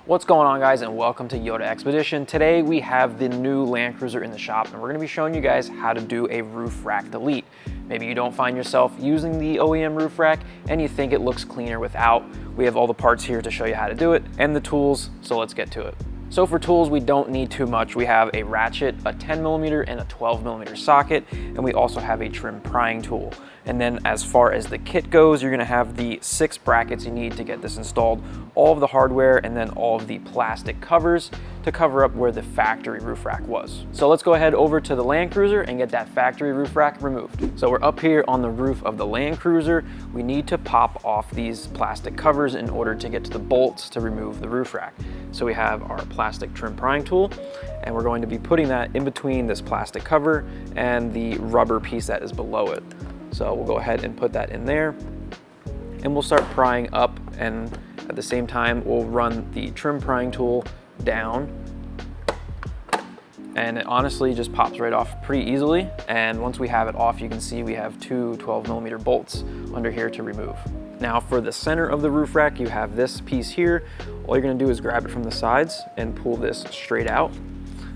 What's going on, guys, and welcome to Yota Xpedition. Today we have the new Land Cruiser in the shop, and we're going to be showing you guys how to do a roof rack delete. Maybe you don't find yourself using the OEM roof rack and you think it looks cleaner without. We have all the parts here to show you how to do it and the tools, so let's get to it. So for tools, we don't need too much. We have a ratchet, a 10mm and a 12mm socket, and we also have a trim prying tool. And then as far as the kit goes, you're gonna have the 6 brackets you need to get this installed, all of the hardware, and then all of the plastic covers to cover up where the factory roof rack was. So let's go ahead over to the Land Cruiser and get that factory roof rack removed. So we're up here on the roof of the Land Cruiser. We need to pop off these plastic covers in order to get to the bolts to remove the roof rack. So we have our plastic trim prying tool, and we're going to be putting that in between this plastic cover and the rubber piece that is below it. So we'll go ahead and put that in there, and we'll start prying up, and at the same time we'll run the trim prying tool down, and it honestly just pops right off pretty easily. And once we have it off, you can see we have 2 12mm bolts under here to remove. Now for the center of the roof rack, you have this piece here. All you're gonna do is grab it from the sides and pull this straight out,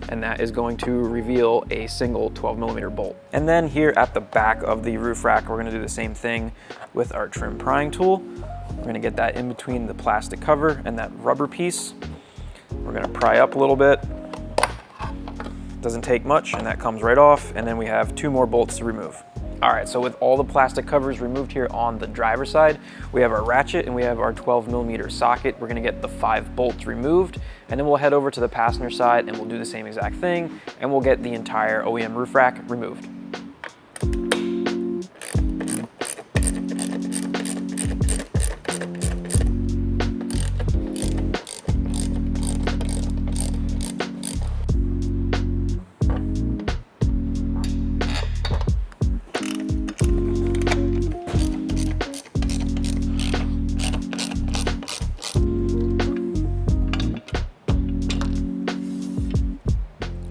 and that is going to reveal a single 12mm bolt. And then here at the back of the roof rack, we're gonna do the same thing with our trim prying tool. We're gonna get that in between the plastic cover and that rubber piece. We're gonna pry up a little bit. Doesn't take much, and that comes right off. And then we have 2 more bolts to remove. All right, so with all the plastic covers removed here on the driver's side, we have our ratchet and we have our 12mm socket. We're gonna get the 5 bolts removed, and then we'll head over to the passenger side and we'll do the same exact thing, and we'll get the entire OEM roof rack removed.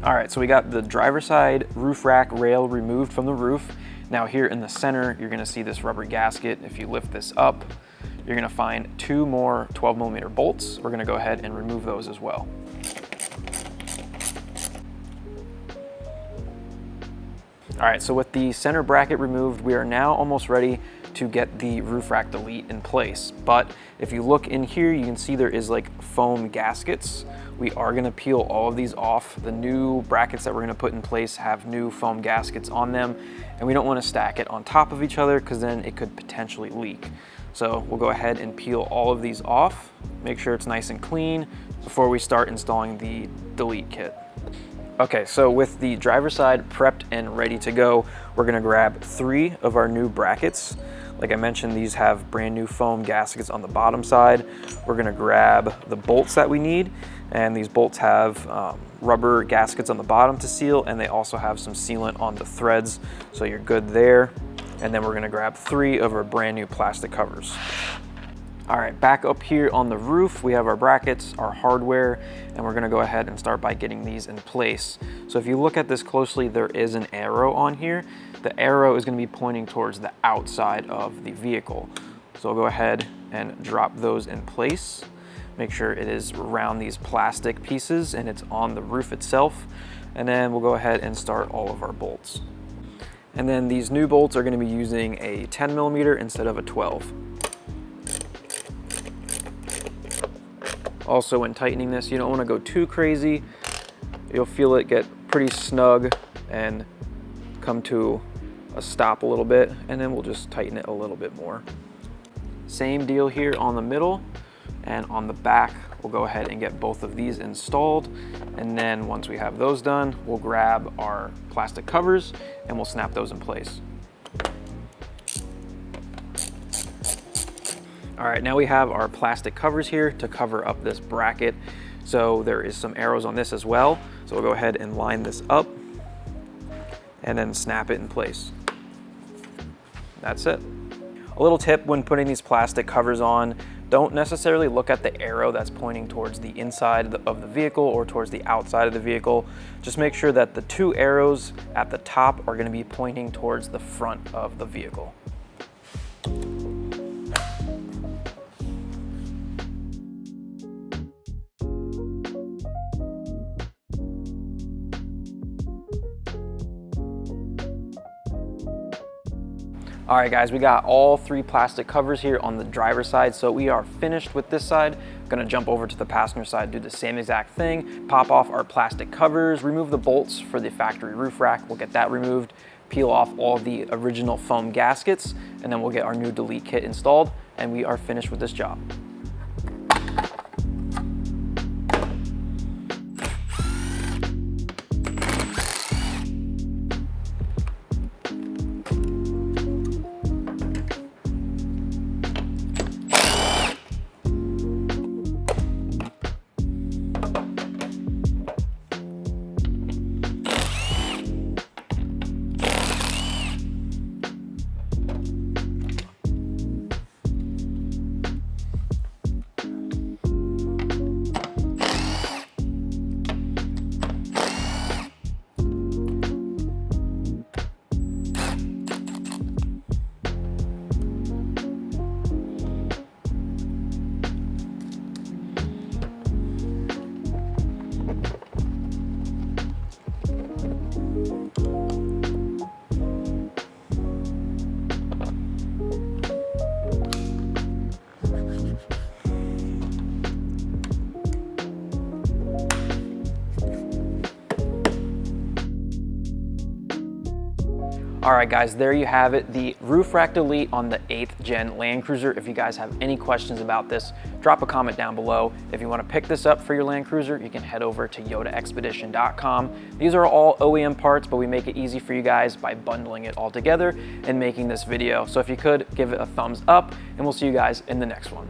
All right, so we got the driver's side roof rack rail removed from the roof. Now here in the center, you're gonna see this rubber gasket. If you lift this up, you're gonna find 2 more 12mm bolts. We're gonna go ahead and remove those as well. All right, so with the center bracket removed, we are now almost ready to get the roof rack delete in place. But if you look in here, you can see there is like foam gaskets. We are gonna peel all of these off. The new brackets that we're gonna put in place have new foam gaskets on them, and we don't wanna stack it on top of each other because then it could potentially leak. So we'll go ahead and peel all of these off, make sure it's nice and clean before we start installing the delete kit. Okay, so with the driver's side prepped and ready to go, we're gonna grab 3 of our new brackets. Like I mentioned, these have brand new foam gaskets on the bottom side. We're gonna grab the bolts that we need, and these bolts have rubber gaskets on the bottom to seal, and they also have some sealant on the threads, so you're good there. And then we're gonna grab 3 of our brand new plastic covers. All right, back up here on the roof, we have our brackets, our hardware, and we're gonna go ahead and start by getting these in place. So if you look at this closely, there is an arrow on here. The arrow is gonna be pointing towards the outside of the vehicle. So I'll go ahead and drop those in place. Make sure it is around these plastic pieces and it's on the roof itself. And then we'll go ahead and start all of our bolts. And then these new bolts are gonna be using a 10mm instead of a 12. Also, when tightening this, you don't wanna go too crazy. You'll feel it get pretty snug and come to a stop a little bit, and then we'll just tighten it a little bit more. Same deal here on the middle, and on the back, we'll go ahead and get both of these installed. And then once we have those done, we'll grab our plastic covers and we'll snap those in place. All right, now we have our plastic covers here to cover up this bracket. So there is some arrows on this as well. So we'll go ahead and line this up and then snap it in place. That's it. A little tip when putting these plastic covers on, don't necessarily look at the arrow that's pointing towards the inside of the vehicle or towards the outside of the vehicle. Just make sure that the 2 arrows at the top are gonna be pointing towards the front of the vehicle. All right guys, we got all 3 plastic covers here on the driver's side, so we are finished with this side. Gonna jump over to the passenger side, do the same exact thing, pop off our plastic covers, remove the bolts for the factory roof rack, we'll get that removed, peel off all the original foam gaskets, and then we'll get our new delete kit installed, and we are finished with this job. All right guys, there you have it, the roof rack delete on the 8th gen Land Cruiser. If you guys have any questions about this, drop a comment down below. If you want to pick this up for your Land Cruiser, you can head over to Xpedition.com. These are all OEM parts, but we make it easy for you guys by bundling it all together and making this video. So if you could, give it a thumbs up, and we'll see you guys in the next one.